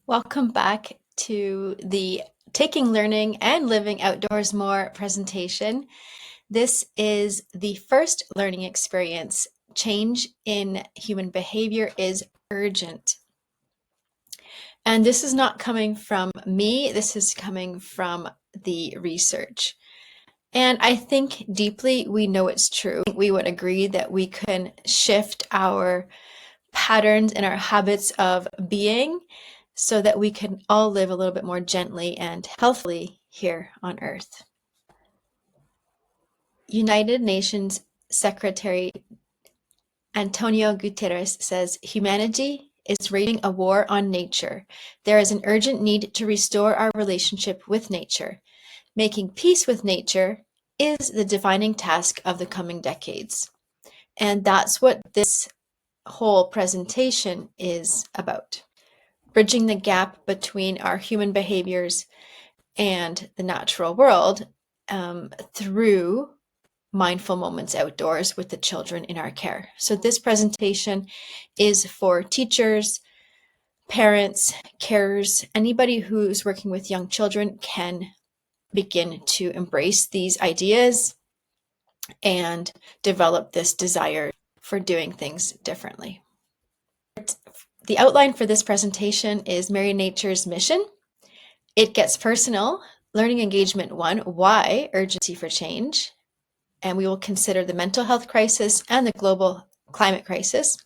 Welcome back to the Taking Learning and Living Outdoors More presentation. This is the first learning experience. Change in human behavior is urgent. And this is not coming from me, this is coming from the research. And I think deeply we know it's true. We would agree that we can shift our patterns and our habits of being so that we can all live a little bit more gently and healthily here on Earth. United Nations Secretary Antonio Guterres says humanity is waging a war on nature. There is an urgent need to restore our relationship with nature. Making peace with nature is the defining task of the coming decades. And that's what this whole presentation is about. Bridging the gap between our human behaviors and the natural world through mindful moments outdoors with the children in our care. So this presentation is for teachers, parents, carers, anybody who's working with young children can begin to embrace these ideas and develop this desire for doing things differently. The outline for this presentation is Marry Nature's mission. It gets personal. Learning Engagement 1, Why Urgency for Change? And we will consider the mental health crisis and the global climate crisis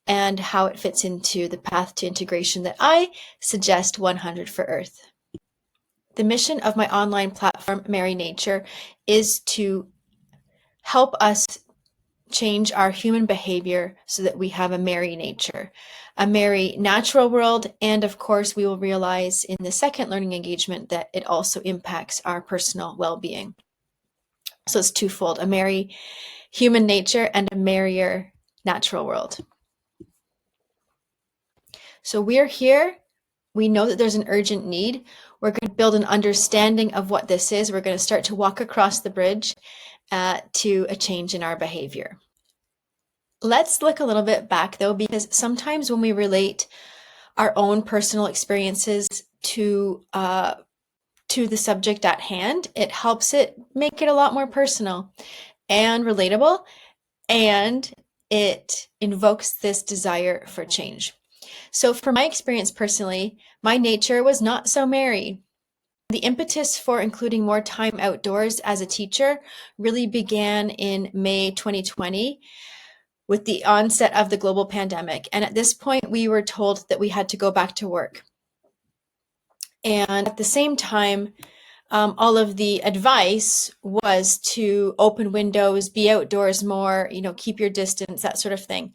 and how it fits into the path to integration that I suggest 100 for Earth. The mission of my online platform, Marry Nature, is to help us change our human behavior so that we have a merry nature, a merry natural world. And of course, we will realize in the second learning engagement that it also impacts our personal well-being. So it's twofold, a merry human nature and a merrier natural world. So we're here. We know that there's an urgent need. We're going to build an understanding of what this is. We're going to start to walk across the bridge to a change in our behavior. Let's look a little bit back though, because sometimes when we relate our own personal experiences to the subject at hand, it helps it make it a lot more personal and relatable, and it invokes this desire for change. So for my experience personally, my nature was not so merry. The impetus for including more time outdoors as a teacher really began in May 2020 with the onset of the global pandemic. And at this point, we were told that we had to go back to work. And at the same time, all of the advice was to open windows, be outdoors more, keep your distance, that sort of thing.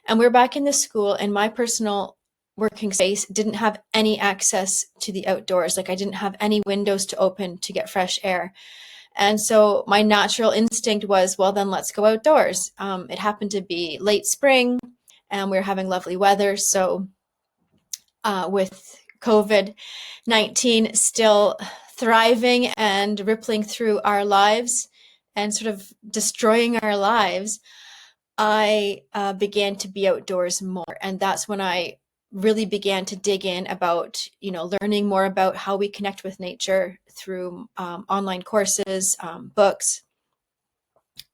And we're back in the school, and my personal working space didn't have any access to the outdoors. Like I didn't have any windows to open to get fresh air. And so my natural instinct was, well, then let's go outdoors. It happened to be late spring and we were having lovely weather. So with COVID-19 still thriving and rippling through our lives and sort of destroying our lives, I began to be outdoors more. And that's when I really began to dig in about, learning more about how we connect with nature through online courses, books.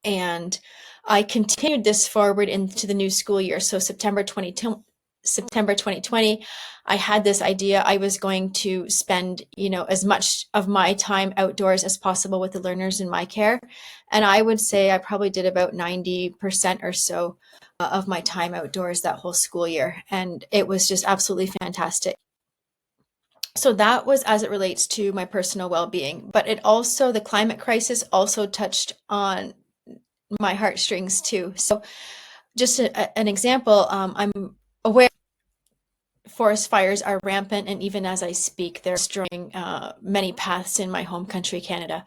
And I continued this forward into the new school year. So September 2020, I had this idea. I was going to spend, as much of my time outdoors as possible with the learners in my care. And I would say I probably did about 90% or so of my time outdoors that whole school year. And it was just absolutely fantastic. So that was as it relates to my personal well-being, but the climate crisis also touched on my heartstrings too. So just an example, I'm aware forest fires are rampant, and even as I speak, they're destroying many paths in my home country, Canada.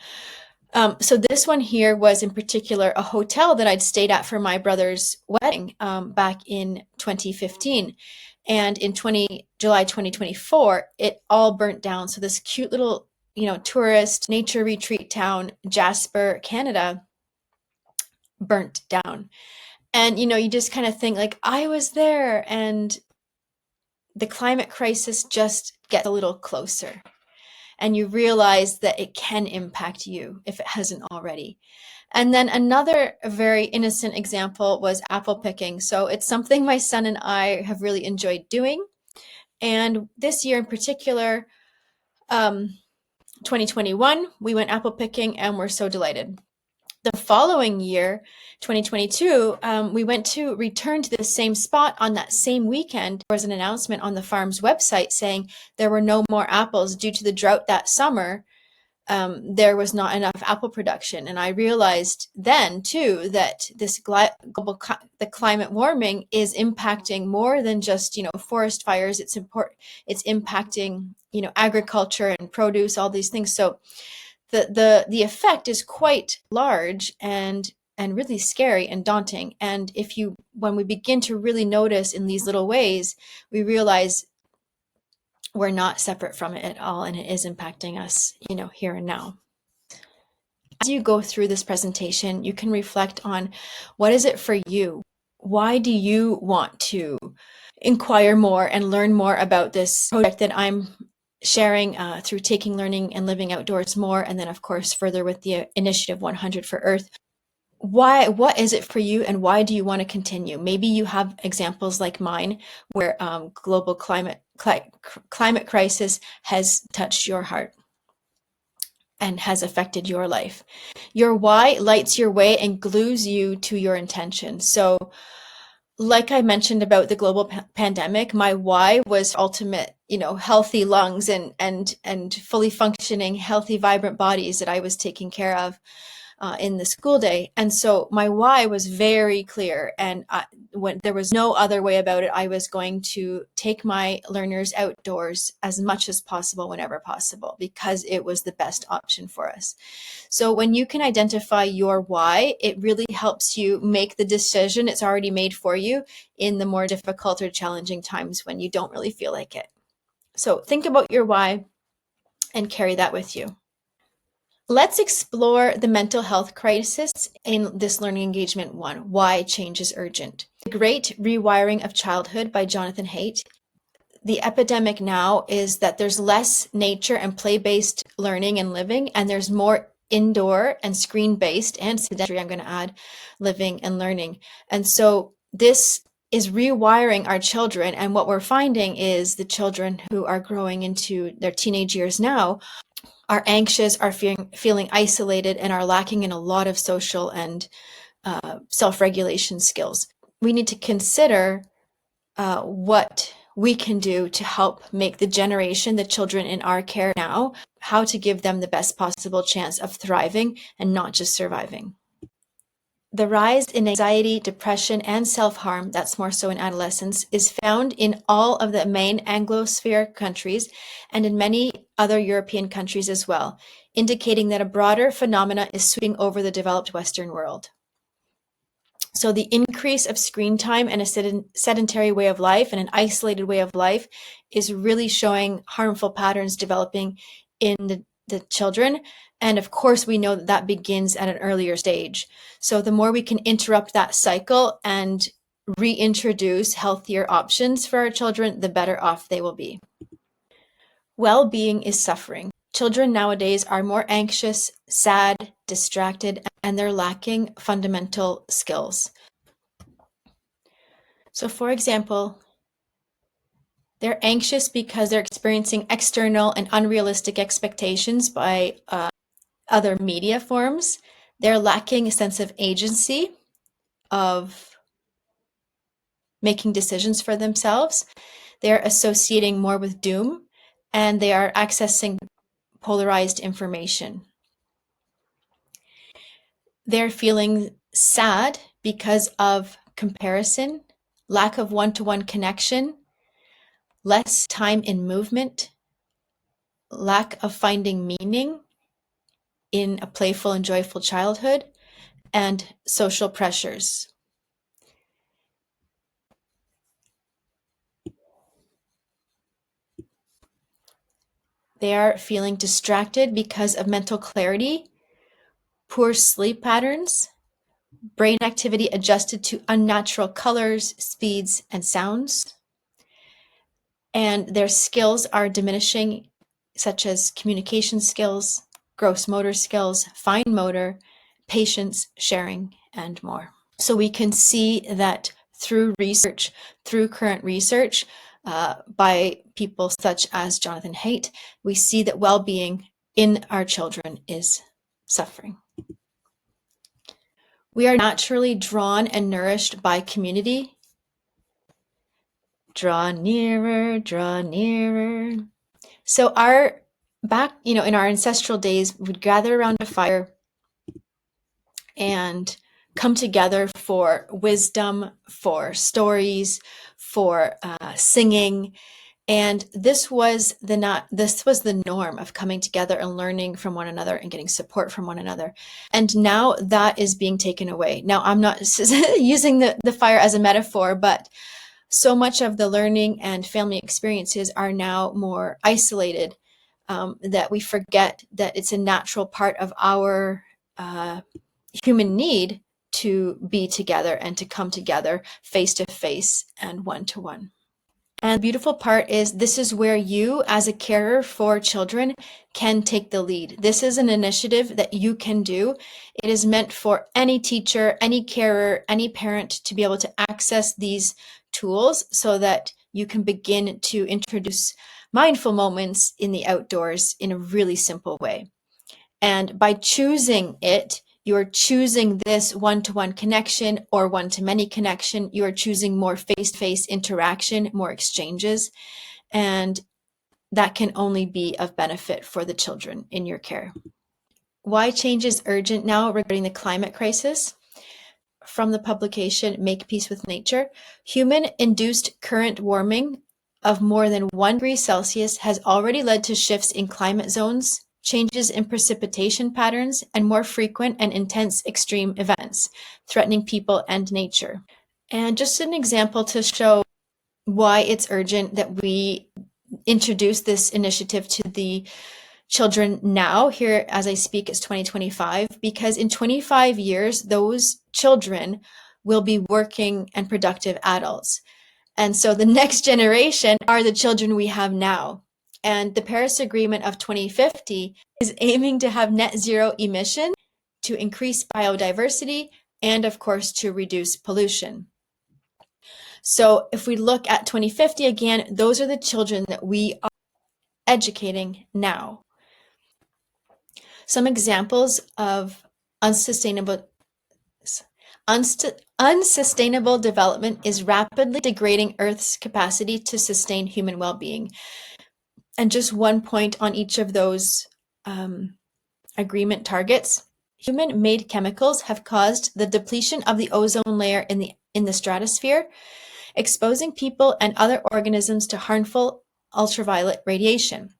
So this one here was in particular a hotel that I'd stayed at for my brother's wedding back in 2015. And in July 2024, it all burnt down. So this cute little, tourist nature retreat town, Jasper, Canada, burnt down. And, you just kind of think like, I was there and the climate crisis just gets a little closer, and you realize that it can impact you if it hasn't already. And then another very innocent example was apple picking. So it's something my son and I have really enjoyed doing. And this year in particular, 2021, we went apple picking and we're so delighted. The following year, 2022, we went to return to the same spot on that same weekend. There was an announcement on the farm's website saying there were no more apples due to the drought that summer. There was not enough apple production. And I realized then too that this global the climate warming is impacting more than just, forest fires. It's impacting, agriculture and produce, all these things. So the effect is quite large and really scary and daunting. And when we begin to really notice in these little ways, we realize we're not separate from it at all, and it is impacting us, here and now. As you go through this presentation, you can reflect on, what is it for you? Why do you want to inquire more and learn more about this project that I'm sharing through Taking Learning and Living Outdoors More, and then of course further with the Initiative 100 for Earth? What is it for you, and why do you want to continue? Maybe you have examples like mine where global climate crisis has touched your heart and has affected your life. Your why lights your way and glues you to your intention. So like I mentioned about the global pandemic, my why was ultimate, healthy lungs and fully functioning, healthy, vibrant bodies that I was taking care of in the school day. And so my why was very clear. And when there was no other way about it, I was going to take my learners outdoors as much as possible, whenever possible, because it was the best option for us. So when you can identify your why, it really helps you make the decision. It's already made for you in the more difficult or challenging times when you don't really feel like it. So think about your why and carry that with you. Let's explore the mental health crisis in this Learning Engagement 1, Why Change is Urgent. The Great Rewiring of Childhood by Jonathan Haidt. The epidemic now is that there's less nature and play-based learning and living, and there's more indoor and screen-based and sedentary, I'm going to add, living and learning. And so this is rewiring our children, and what we're finding is the children who are growing into their teenage years now are anxious, are feeling isolated, and are lacking in a lot of social and self-regulation skills. We need to consider what we can do to help make the children in our care now, how to give them the best possible chance of thriving and not just surviving. The rise in anxiety, depression, and self-harm, that's more so in adolescence, is found in all of the main Anglosphere countries and in many other European countries as well, indicating that a broader phenomena is sweeping over the developed Western world. So the increase of screen time and a sedentary way of life and an isolated way of life is really showing harmful patterns developing in the children. And of course, we know that begins at an earlier stage. So the more we can interrupt that cycle and reintroduce healthier options for our children, the better off they will be. Well-being is suffering. Children nowadays are more anxious, sad, distracted, and they're lacking fundamental skills. So for example, they're anxious because they're experiencing external and unrealistic expectations by other media forms. They're lacking a sense of agency, of making decisions for themselves. They're associating more with doom, and they are accessing polarized information. They're feeling sad because of comparison, lack of one-to-one connection, less time in movement, lack of finding meaning in a playful and joyful childhood, and social pressures. They are feeling distracted because of mental clarity, poor sleep patterns, brain activity adjusted to unnatural colors, speeds, and sounds. and their skills are diminishing, such as communication skills, gross motor skills, fine motor, patience, sharing, and more. So we can see that through research, through current research by people such as Jonathan Haidt, we see that well-being in our children is suffering. We are naturally drawn and nourished by community. Draw nearer, draw nearer. So in our ancestral days, we'd gather around a fire and come together for wisdom, for stories, for singing. And this was the norm of coming together and learning from one another and getting support from one another. And now that is being taken away. Now, I'm not using the fire as a metaphor, but so much of the learning and family experiences are now more isolated, that we forget that it's a natural part of our human need to be together and to come together face to face and one to one. And the beautiful part is this is where you, as a carer for children, can take the lead. This is an initiative that you can do. It is meant for any teacher, any carer, any parent to be able to access these tools so that you can begin to introduce mindful moments in the outdoors in a really simple way. And by choosing it, you're choosing this one-to-one connection or one-to-many connection. You're choosing more face-to-face interaction, more exchanges, and that can only be of benefit for the children in your care. Why change is urgent now regarding the climate crisis? From the publication Make Peace with Nature, human-induced current warming of more than 1 degree Celsius has already led to shifts in climate zones, changes in precipitation patterns, and more frequent and intense extreme events, threatening people and nature. And just an example to show why it's urgent that we introduce this initiative to the children now. Here, as I speak, it's 2025, because in 25 years, those children will be working and productive adults. And so the next generation are the children we have now. And the Paris Agreement of 2050 is aiming to have net zero emission, to increase biodiversity, and of course, to reduce pollution. So if we look at 2050 again, those are the children that we are educating now. Some examples of unsustainable development is rapidly degrading Earth's capacity to sustain human well-being. And just one point on each of those agreement targets. Human-made chemicals have caused the depletion of the ozone layer in the stratosphere, exposing people and other organisms to harmful ultraviolet radiation.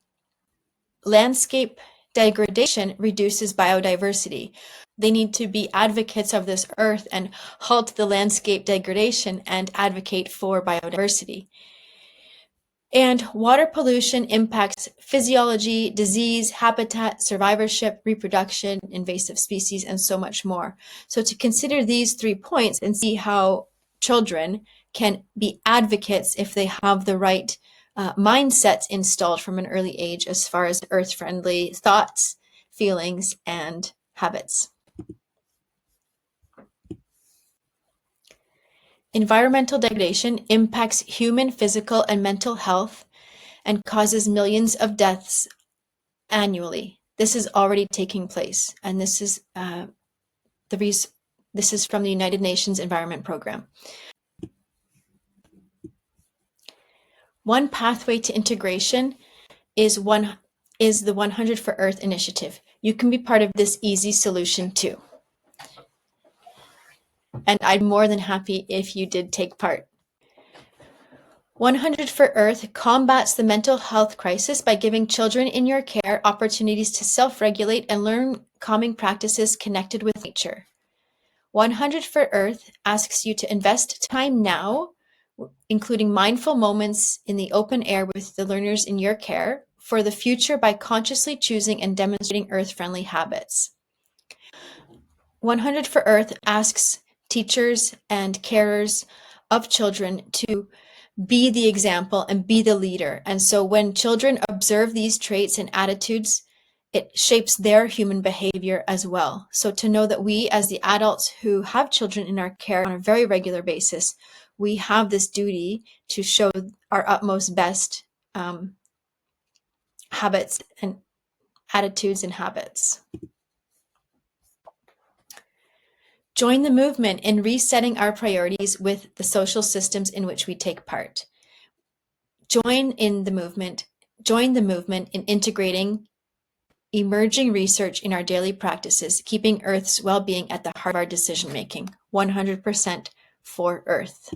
Landscape degradation reduces biodiversity. They need to be advocates of this earth and halt the landscape degradation and advocate for biodiversity. And water pollution impacts physiology, disease, habitat, survivorship, reproduction, invasive species, and so much more. So to consider these 3 points and see how children can be advocates if they have the right mindsets installed from an early age as far as earth-friendly thoughts, feelings, and habits. Environmental degradation impacts human physical and mental health and causes millions of deaths annually. This is already taking place, and this is from the United Nations Environment Program. One pathway to integration is the 100 for Earth initiative. You can be part of this easy solution too. And I'm more than happy if you did take part. 100 for Earth combats the mental health crisis by giving children in your care opportunities to self-regulate and learn calming practices connected with nature. 100 for Earth asks you to invest time now, including mindful moments in the open air with the learners in your care, for the future by consciously choosing and demonstrating earth-friendly habits. 100 for Earth asks teachers and carers of children to be the example and be the leader. And so when children observe these traits and attitudes, it shapes their human behavior as well. So to know that we, as the adults who have children in our care on a very regular basis, we have this duty to show our utmost best habits and attitudes and habits. Join the movement in resetting our priorities with the social systems in which we take part. Join the movement in integrating emerging research in our daily practices, keeping Earth's well-being at the heart of our decision-making. 100% for Earth.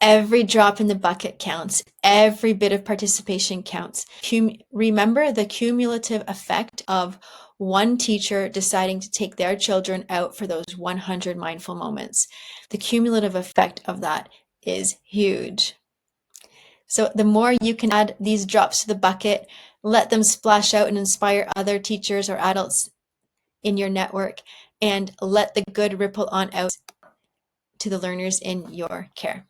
Every drop in the bucket counts. Every bit of participation counts. Remember the cumulative effect of one teacher deciding to take their children out for those 100 mindful moments. The cumulative effect of that is huge. So the more you can add these drops to the bucket, let them splash out and inspire other teachers or adults in your network, and let the good ripple on out to the learners in your care.